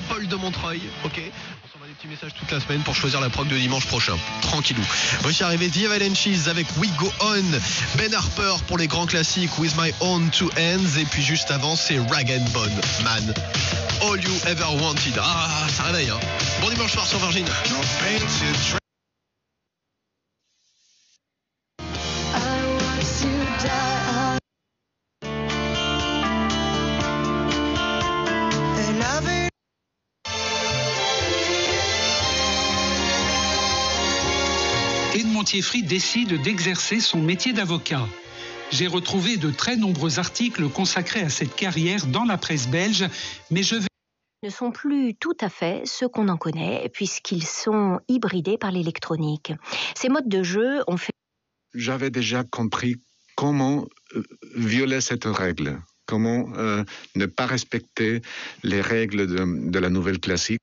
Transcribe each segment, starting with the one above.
Paul de Montreuil, ok. On s'envoie des petits messages toute la semaine pour choisir la prog de dimanche prochain. Tranquillou. Voici arrivé The Avalanches avec We Go On. Ben Harper pour les grands classiques With My Own Two Hands. Et puis juste avant, c'est Rag & Bone Man. All You Ever Wanted. Ah, ça réveille, hein. Bon dimanche soir sur Virgin. Edmond Thieffry décide d'exercer son métier d'avocat. J'ai retrouvé de très nombreux articles consacrés à cette carrière dans la presse belge, mais je vais... Ne sont plus tout à fait ceux qu'on en connaît, puisqu'ils sont hybridés par l'électronique. Ces modes de jeu ont fait... J'avais déjà compris comment violer cette règle, comment ne pas respecter les règles de la nouvelle classique.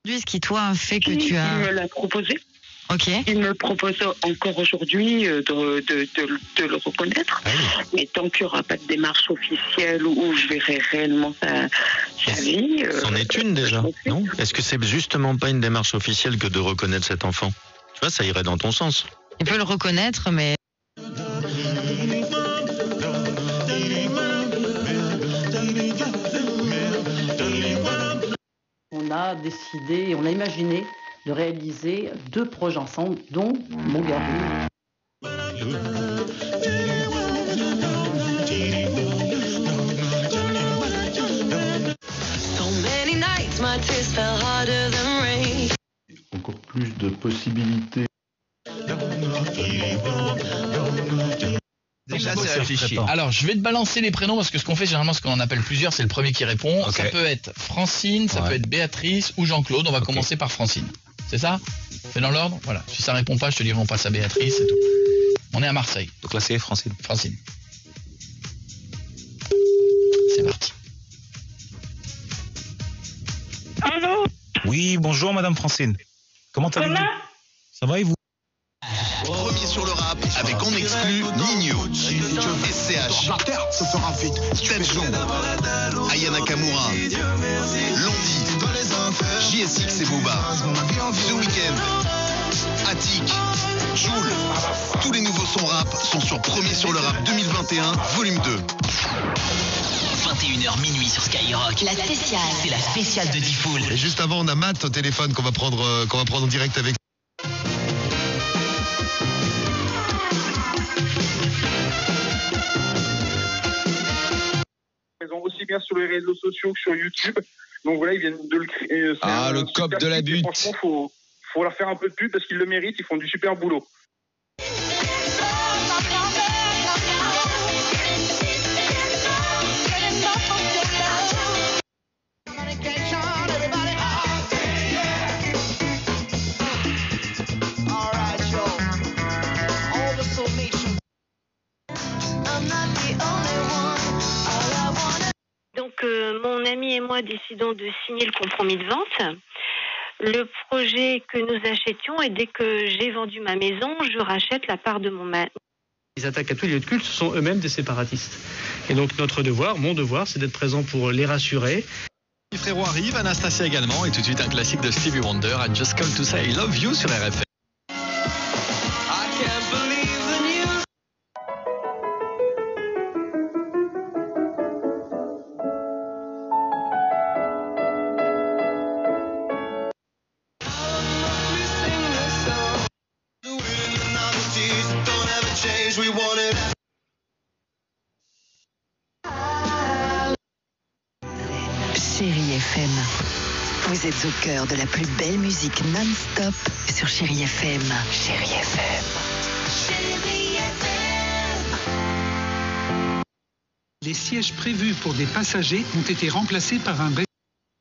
Ce qui, toi, fait que tu as... Il me l'a proposé. Ok. Il me propose encore aujourd'hui de le reconnaître. Ah oui. Mais tant qu'il n'y aura pas de démarche officielle où je verrai réellement sa vie... C'en est une déjà, non? Est-ce que c'est justement pas une démarche officielle que de reconnaître cet enfant? Tu vois, ça irait dans ton sens. Il peut le reconnaître, mais... On a décidé, on a imaginé de réaliser 2 projets ensemble, dont Mon Garou. Encore plus de possibilités. Déjà, c'est réfléchi. Alors, je vais te balancer les prénoms parce que ce qu'on fait généralement, ce qu'on en appelle plusieurs, c'est le premier qui répond. Okay. Ça peut être Francine, ça peut être Béatrice ou Jean-Claude. On va commencer par Francine. C'est ça? C'est dans l'ordre? Voilà. Si ça répond pas, je te dirai on passe à Béatrice, c'est tout. On est à Marseille. Donc là, c'est Francine. Francine. C'est parti. Allô? Oui, bonjour Madame Francine. Comment allez-vous? Ça va et vous? Premier sur le rap avec en exclu Nino, SCH, ce sera vite. Tetsuo, Aya Nakamura, Londi, JSX et Booba, The Weeknd, Attic, Jul. Tous les nouveaux sons rap sont sur Premier sur le rap 2021, volume 2. 21h minuit sur Skyrock. La spéciale. C'est la spéciale de Diffoul. Et juste avant, on a Matt au téléphone qu'on va prendre en direct avec. Aussi bien sur les réseaux sociaux que sur YouTube. Donc voilà, ils viennent de le créer. Le cop de la butte. Franchement, faut leur faire un peu de pub parce qu'ils le méritent, ils font du super boulot. Donc mon ami et moi décidons de signer le compromis de vente. Le projet que nous achetions et dès que j'ai vendu ma maison, je rachète la part de mon mari. Les attaques à tous les lieux de culte sont eux-mêmes des séparatistes. Et donc notre devoir, mon devoir, c'est d'être présent pour les rassurer. Les frérots arrivent, Anastasia également, et tout de suite un classique de Stevie Wonder, I Just Come to Say I Love You sur RFM. Chérie FM. Vous êtes au cœur de la plus belle musique non-stop sur Chérie FM. Chérie FM. Chérie FM. Les sièges prévus pour des passagers ont été remplacés par un...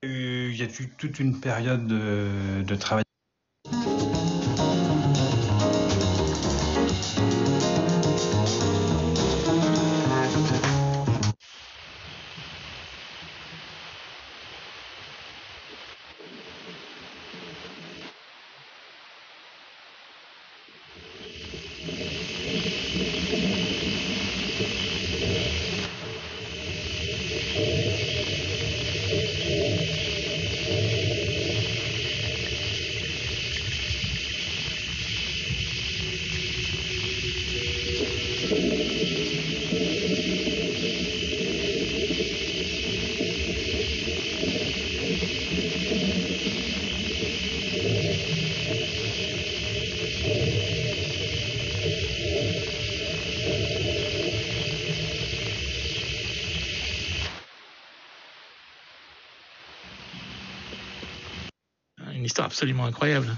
Il y a eu toute une période de travail. Une histoire absolument incroyable.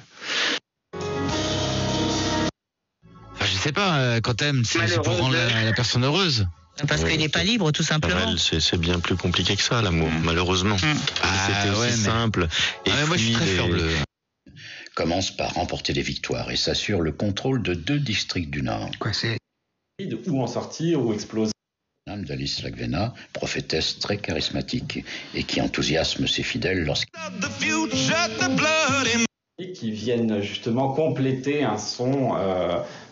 Je sais pas, quand t'aimes, c'est pour rendre la personne heureuse. Parce qu'il n'est pas libre, tout simplement. C'est bien plus compliqué que ça, l'amour, malheureusement. C'était aussi simple. Et moi, je suis très faible. Commence par remporter des victoires et s'assure le contrôle de 2 districts du Nord. Quoi, c'est ou en sortir ou exploser. D'Alice Lagvena, prophétesse très charismatique et qui enthousiasme ses fidèles qui viennent justement compléter un son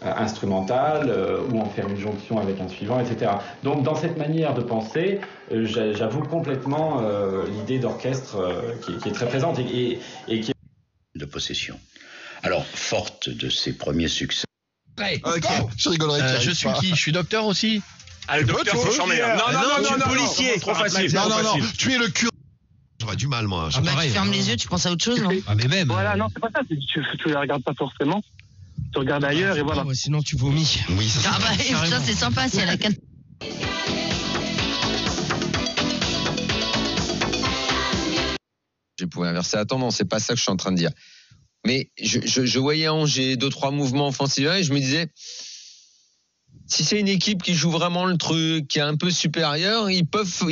instrumental ou en faire une jonction avec un suivant, etc. Donc dans cette manière de penser, j'avoue complètement l'idée d'orchestre qui est très présente et qui est de possession. Alors, forte de ses premiers succès. Je rigolerais. Je suis qui? Je suis docteur aussi? Ah, le docteur, faut changer. Non, policier. Trop facile. Non, tu es le curé. J'aurais du mal, moi. Tu fermes les yeux, tu penses à autre chose, non? Mais même. Voilà, non, c'est pas ça. Tu les regardes pas forcément. Tu regardes ailleurs et voilà. Sinon, tu vomis. Oui, ça. Ah bah, ça c'est sympa si elle a 4. Je pouvais inverser la tendance, c'est pas ça que je suis en train de dire. Mais je voyais Angers, 2-3 mouvements offensifs et je me disais, si c'est une équipe qui joue vraiment le truc, qui est un peu supérieure, ils peuvent foutre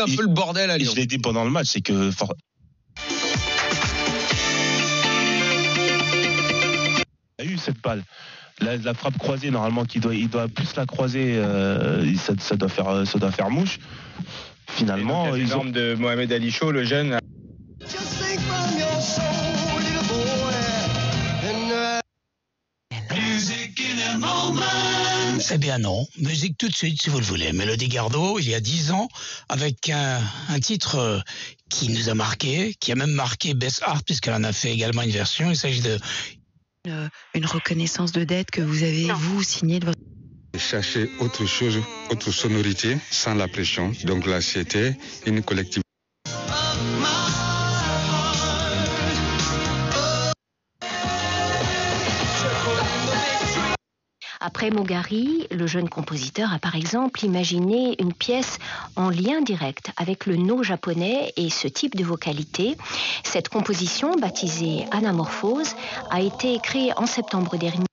un peu le bordel à Lyon. Je l'ai dit pendant le match, c'est que... Il y a eu cette balle. La frappe croisée, normalement, il doit plus la croiser, ça doit faire mouche. Finalement, ils ont de Mohamed Ali Chaud, le jeune. Eh bien non, musique tout de suite si vous le voulez. Mélodie Gardot, il y a 10 ans, avec un titre qui nous a marqué, qui a même marqué Best Art, puisqu'elle en a fait également une version. Il s'agit de... Une reconnaissance de dette que vous avez, vous, signée de votre... Chercher autre chose, autre sonorité, sans la pression. Donc là, c'était une collectivité. Après Mogari, le jeune compositeur a par exemple imaginé une pièce en lien direct avec le no japonais et ce type de vocalité. Cette composition, baptisée Anamorphose, a été créée en septembre dernier.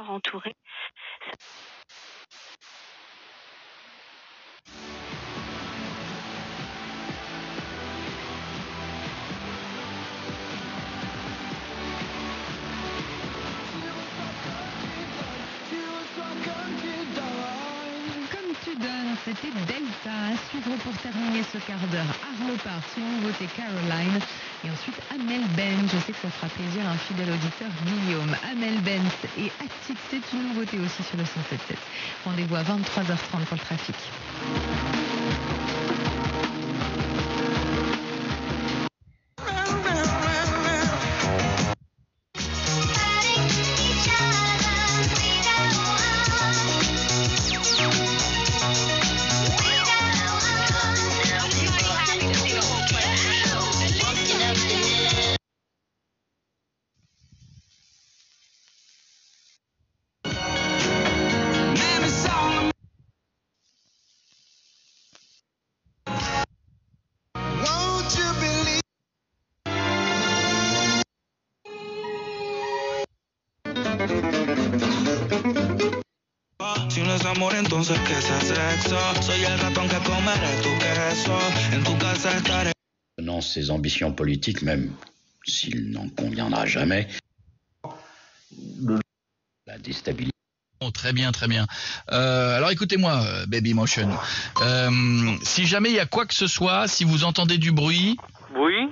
Entouré. Comme tu donnes, c'était Delta à suivre pour terminer ce quart d'heure. Arlo Part, une nouveauté Caroline. Et ensuite Amel Ben, je sais que ça fera plaisir à un fidèle auditeur, Guillaume. Amel Ben et Attic, c'est une nouveauté aussi sur le 107.7. Rendez-vous à 23h30 pour le trafic. Entonces que sea sexo, soy el ratón que comeré tu queso, en tu casa estaré. Tenant ses ambitions politiques, même s'il n'en conviendra jamais, la déstabilisation. Oh, très bien, très bien. Alors écoutez-moi, Baby Motion. Si jamais il y a quoi que ce soit, si vous entendez du bruit, oui,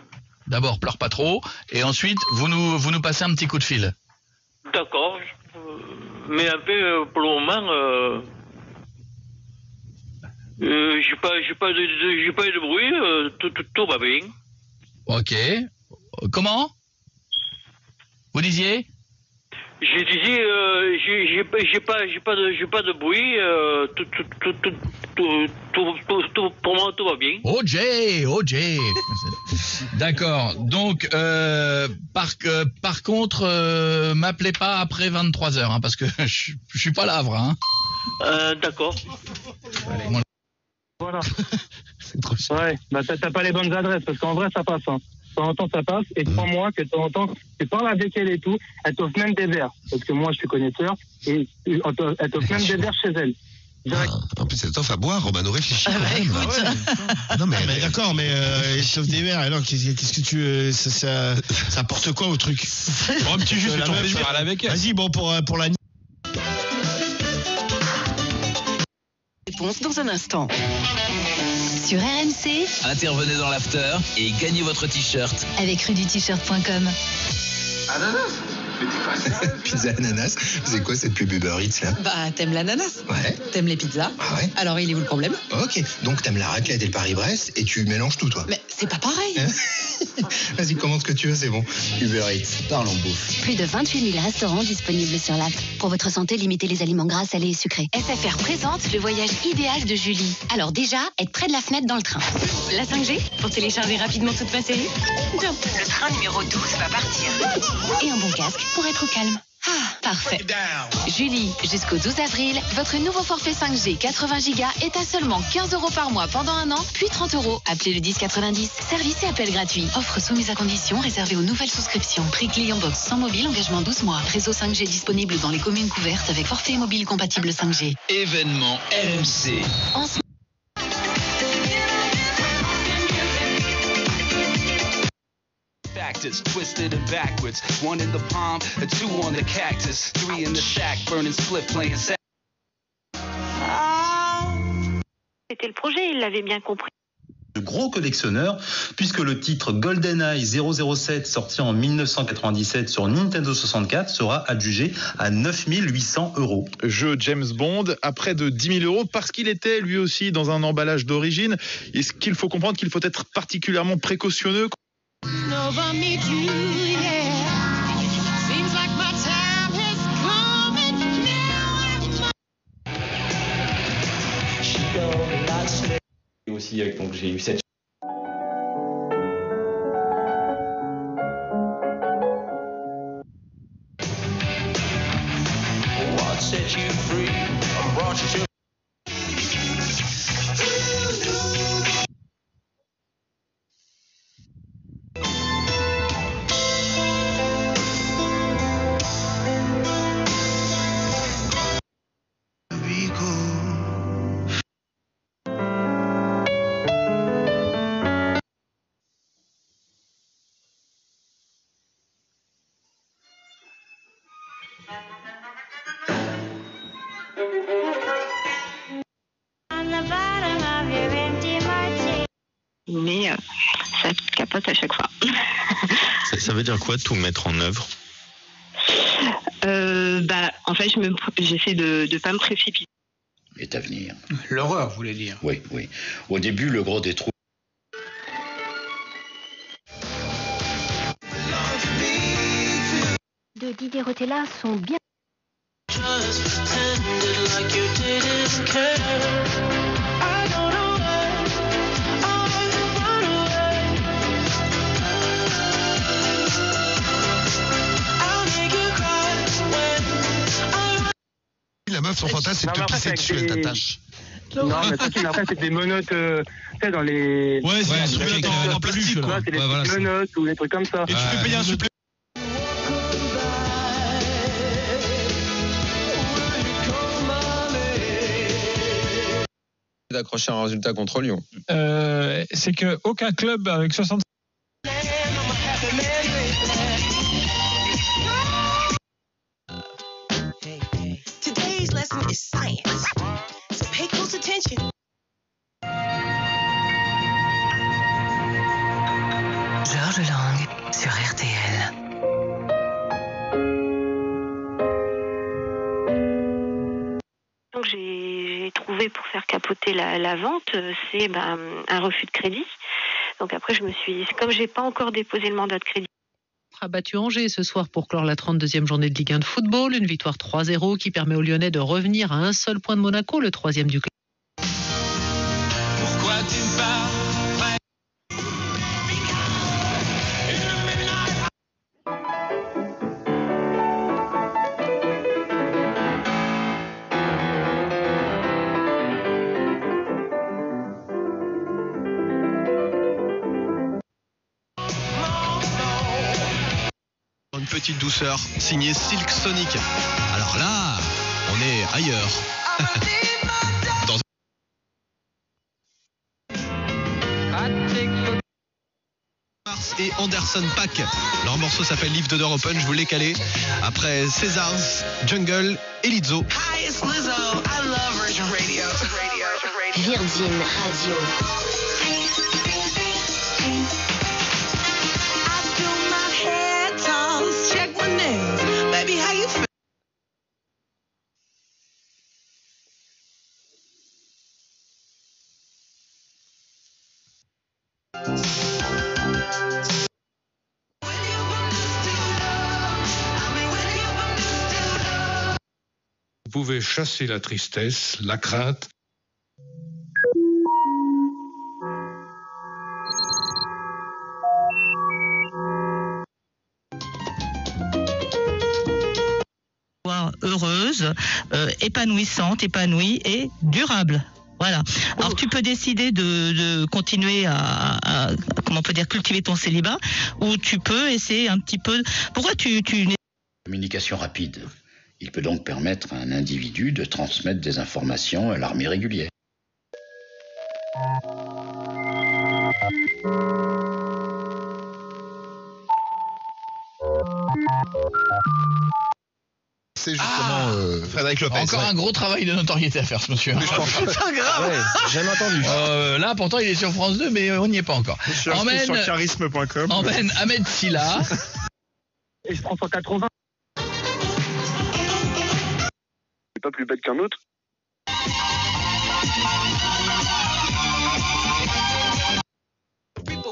D'abord, pleure pas trop, et ensuite, vous nous passez un petit coup de fil. D'accord. Mais un peu, pour le moment, j'ai pas eu de bruit, tout va bien. Ok. Comment? Vous disiez? Je disais, j'ai pas de bruit, pour moi tout va bien. OJ. D'accord. Donc, par contre, m'appelez pas après 23h, hein, parce que je suis pas là, Havre. Hein. D'accord. Allez, moi... Voilà. C'est trop cher. Ouais, bah t'as pas les bonnes adresses, parce qu'en vrai ça passe. Hein. De temps en temps ça passe, et crois-moi que de temps en temps, tu parles avec elle et tout, elle t'offre même des verres. Parce que moi je suis connaisseur, et elle t'offre même des verres chez elle. En plus, elle t'offre à boire, Romano, réfléchis quand même. Écoute. Non, mais d'accord, mais il chauffe des verres, alors qu'est-ce que tu. Ça apporte quoi au truc? Un petit jus, c'est ton plaisir. Vas-y, bon, pour la. Réponse dans un instant. Sur RMC, intervenez dans l'after et gagnez votre t-shirt avec rudut-t-shirt.com. Ananas? Pizza ananas, c'est quoi cette pub Uber Eats là? Bah, t'aimes l'ananas? Ouais. T'aimes les pizzas? Ah ouais. Alors, il est où le problème? Ok, donc t'aimes la raclette et le Paris-Brest et tu mélanges tout, toi. Mais c'est pas pareil. Vas-y, commande ce que tu veux, c'est bon. Uber Eats, parle en bouffe. Plus de 28 000 restaurants disponibles sur l'app. Pour votre santé, limitez les aliments gras, salés et sucrés. SFR présente le voyage idéal de Julie. Alors déjà, être près de la fenêtre dans le train. La 5G, pour télécharger rapidement toute ma série. Le train numéro 12 va partir. Et un bon casque pour être au calme. Ah, parfait. Julie, jusqu'au 12 avril, votre nouveau forfait 5G 80 Go est à seulement 15 € par mois pendant un an, puis 30 €. Appelez le 1090. Service et appel gratuit. Offre soumise à condition réservée aux nouvelles souscriptions. Prix client box sans mobile, engagement 12 mois. Réseau 5G disponible dans les communes couvertes avec forfait mobile compatible 5G. Événement RMC. Twisted and backwards, one in the palm, a two on the cactus, three in the shack, burning split, playing set. C'était le projet, il l'avait bien compris. De gros collectionneurs, puisque le titre GoldenEye 007 sorti en 1997 sur Nintendo 64 sera adjugé à 9 800 €. Jeu James Bond à près de 10 000 € parce qu'il était lui aussi dans un emballage d'origine. Et ce qu'il faut comprendre, qu'il faut être particulièrement précautionneux. Et aussi, donc j'ai eu cette Mais ça capote à chaque fois. Ça veut dire quoi, tout mettre en œuvre? En fait, j'essaie de ne pas me précipiter. Est à venir. L'horreur, vous voulez dire? Oui, oui. Au début, le gros des trous. De Didier Rotella sont bien. La meuf, son fantasme, c'est de te pisser dessus, elle t'attache. Non, mais ça, après, c'est des menottes, tu sais, dans les. Ouais, c'est des menottes en plastique, quoi. C'est des menottes ou des trucs comme ça. Et tu peux payer un supplément. D'accrocher un résultat contre Lyon. C'est qu'aucun club avec 60. Today's lesson is science. So pay close attention. Georges Lang sur RTL. Donc j'ai trouvé pour faire capoter la vente, c'est un refus de crédit. Donc après je me suis dit, comme j'ai pas encore déposé le mandat de crédit. A battu Angers ce soir pour clore la 32e journée de Ligue 1 de football. Une victoire 3-0 qui permet aux Lyonnais de revenir à un seul point de Monaco, le 3e du club. Pourquoi tu me parles? Une petite douceur, signée Silk Sonic. Alors là, on est ailleurs. Dans... Mars et Anderson .Paak. Leur morceau s'appelle Leave the Door Open, je vous l'ai calé. Après Césars, Jungle et Lizzo. Virgin Radio. Baby, how you feel? Vous pouvez chasser la tristesse, la crainte. Heureuse, épanouissante, épanouie et durable. Voilà. Alors tu peux décider de continuer à comment on peut dire, cultiver ton célibat, ou tu peux essayer un petit peu. Pourquoi tu... Communication rapide. Il peut donc permettre à un individu de transmettre des informations à l'armée régulière. C'est justement Frédéric Lopez. Encore un gros travail de notoriété à faire, ce monsieur. Putain, grave. Ouais, jamais entendu. Là, pourtant, il est sur France 2, mais on n'y est pas encore. Je suis inscrit sur charisme.com. Emmène Ahmed Silla. Et je prends 180. C'est pas plus bête qu'un autre.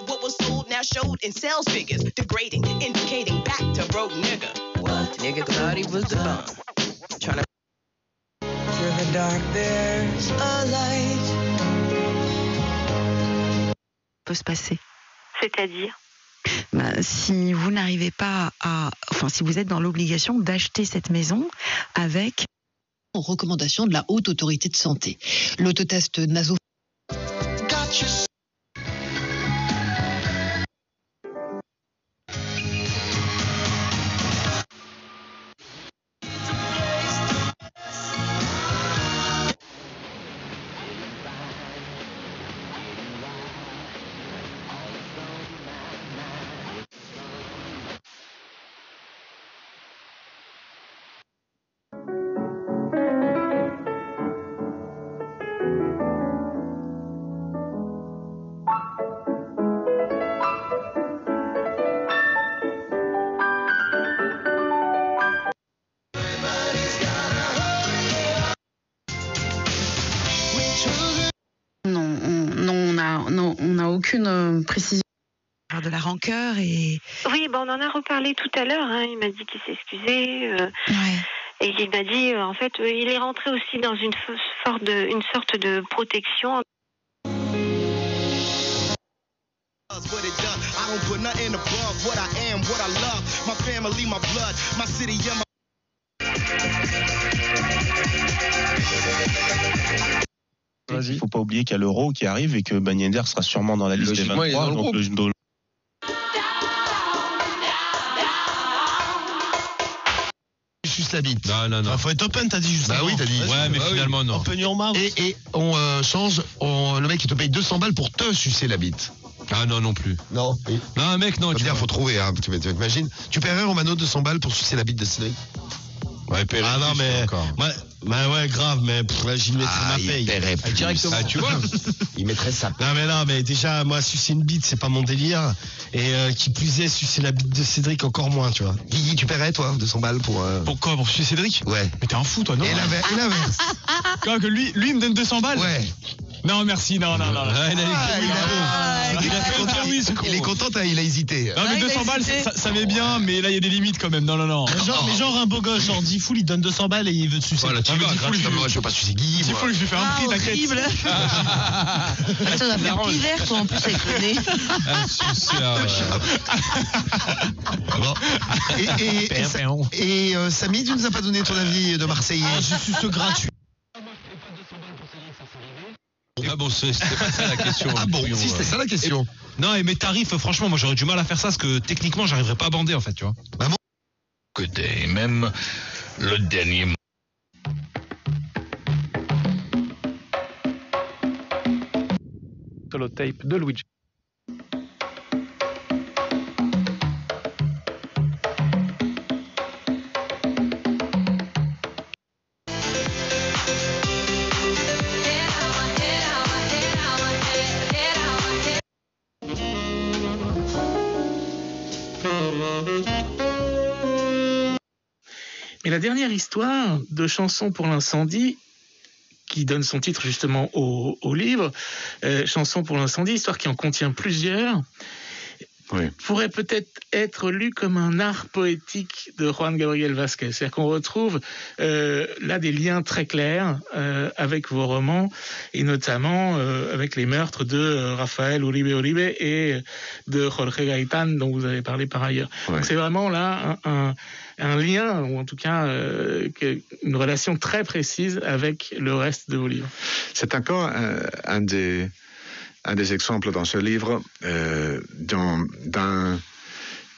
What was sold now showed in sales figures, degrading, indicating back to broke nigga. What? Nigga thought he was the bomb. Tryna. Through the dark there's a light. Peut se passer. C'est-à-dire? Si vous n'arrivez pas à, enfin, si vous êtes dans l'obligation d'acheter cette maison avec en recommandation de la Haute Autorité de Santé, l'autotest naso. On n'a aucune précision de la rancœur et... Oui, on en a reparlé tout à l'heure. Hein. Il m'a dit qu'il s'est excusé. Et il m'a dit, en fait, il est rentré aussi dans une sorte de protection. Il ne faut pas oublier qu'il y a l'Euro qui arrive et que Ben Yedder sera sûrement dans la liste des 23. Donc Juste la bite. Non. Faut être open, t'as dit juste. Bah oui, t'as dit. Ouais, mais finalement, non. Open your mouth. Et on change, le mec il te paye 200 balles pour te sucer la bite. Ah non plus. Non. Non, mec, non. Faut trouver, hein. Tu t'imagines. Tu paierais Romano 200 balles pour sucer la bite de Cédric? Ouais, non, mais. Bah ouais, grave, mais là, j'y mettrais ma paye. Directement. Ah, tu vois, il mettrait ça. Non, mais déjà, moi, sucer une bite, c'est pas mon délire. Et qui plus est, sucer la bite de Cédric, encore moins, tu vois. Guigui, tu paierais, toi, 200 balles pour. Pourquoi? Pour sucer Cédric? Ouais. Mais t'es un fou, toi, non? Et l'inverse. Quoi, que lui, il me donne 200 balles? Ouais. Non, merci, non. Il est content, il a hésité. Non, mais 200 balles, ça met bien, mais là, il y a des limites quand même. Non. Mais genre un beau gosse, genre Diffoul, il donne 200 balles et il veut te sucer. Voilà, tu vois, je veux pas sucer Guigui. Diffoul, je lui fais un prix, t'inquiète. Horrible. Ça doit faire pivert, toi, en plus, avec le nez. Et Samy, tu nous as pas donné ton avis de Marseillais? Je suis ce gratuit. Ah bon, c'était pas ça la question. Ah bon, si c'était ça la question. Non, et mes tarifs, franchement, moi j'aurais du mal à faire ça parce que techniquement, j'arriverais pas à bander en fait, tu vois. Bah bon. Écoutez, même le dernier mot. Solo tape de Luigi. Et la dernière histoire de Chanson pour l'incendie, qui donne son titre justement au livre, Chanson pour l'incendie, histoire qui en contient plusieurs, pourrait peut-être être lu comme un art poétique de Juan Gabriel Vázquez. C'est-à-dire qu'on retrouve là des liens très clairs avec vos romans, et notamment avec les meurtres de Rafael Uribe et de Jorge Gaitán, dont vous avez parlé par ailleurs. Donc c'est vraiment là un lien, ou en tout cas une relation très précise avec le reste de vos livres. C'est encore un des exemples dans ce livre d'un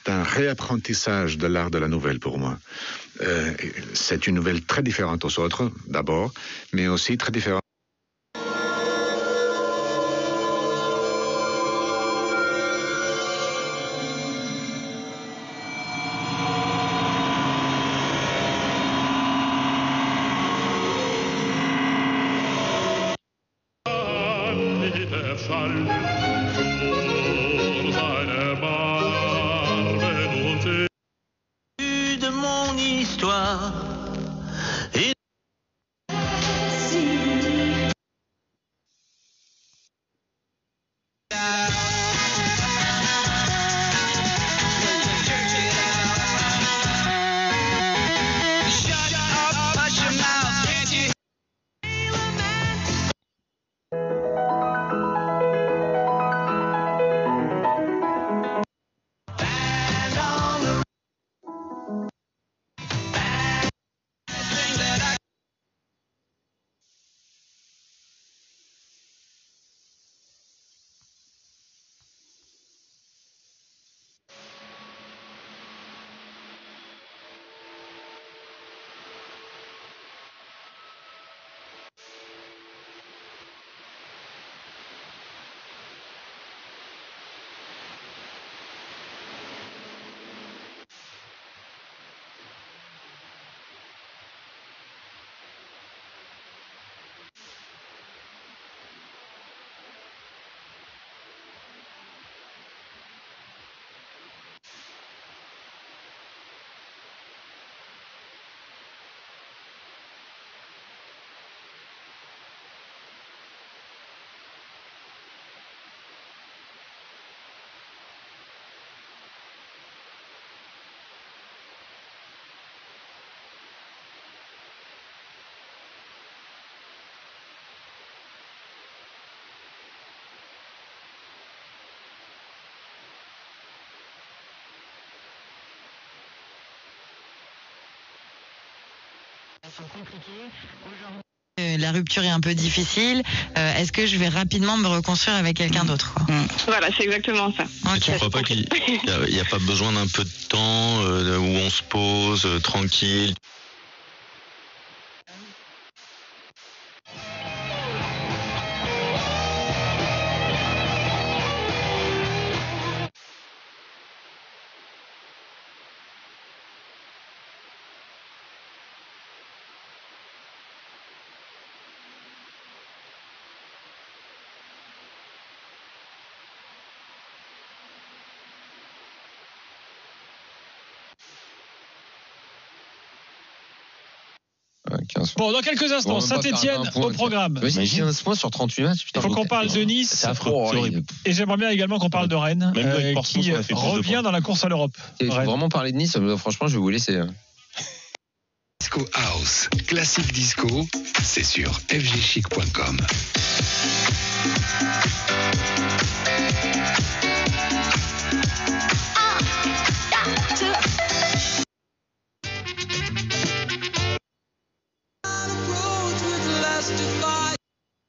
réapprentissage de l'art de la nouvelle pour moi. C'est une nouvelle très différente aux autres, d'abord, mais aussi très différente. De mon histoire. La rupture est un peu difficile. Est-ce que je vais rapidement me reconstruire avec quelqu'un d'autre, quoi? Voilà, c'est exactement ça. Tu ne crois pas qu'il n'y a pas besoin d'un peu de temps où on se pose tranquille? 15 Bon, dans quelques instants, Saint-Etienne au programme. Vas-y, 15 points sur 38 matchs. Il faut qu'on parle de Nice. C'est affreux, horrible. Et j'aimerais bien également qu'on parle de Rennes, qui revient dans la course à l'Europe. Il faut vraiment parler de Nice. Franchement, je vais vous laisser. Disco House, classique disco, c'est sur fgchic.com.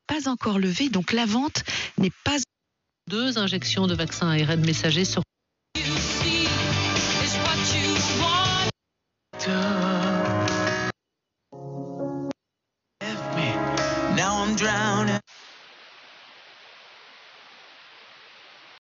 Pas encore levé, donc la vente n'est pas... 2 injections de vaccin ARN messager sur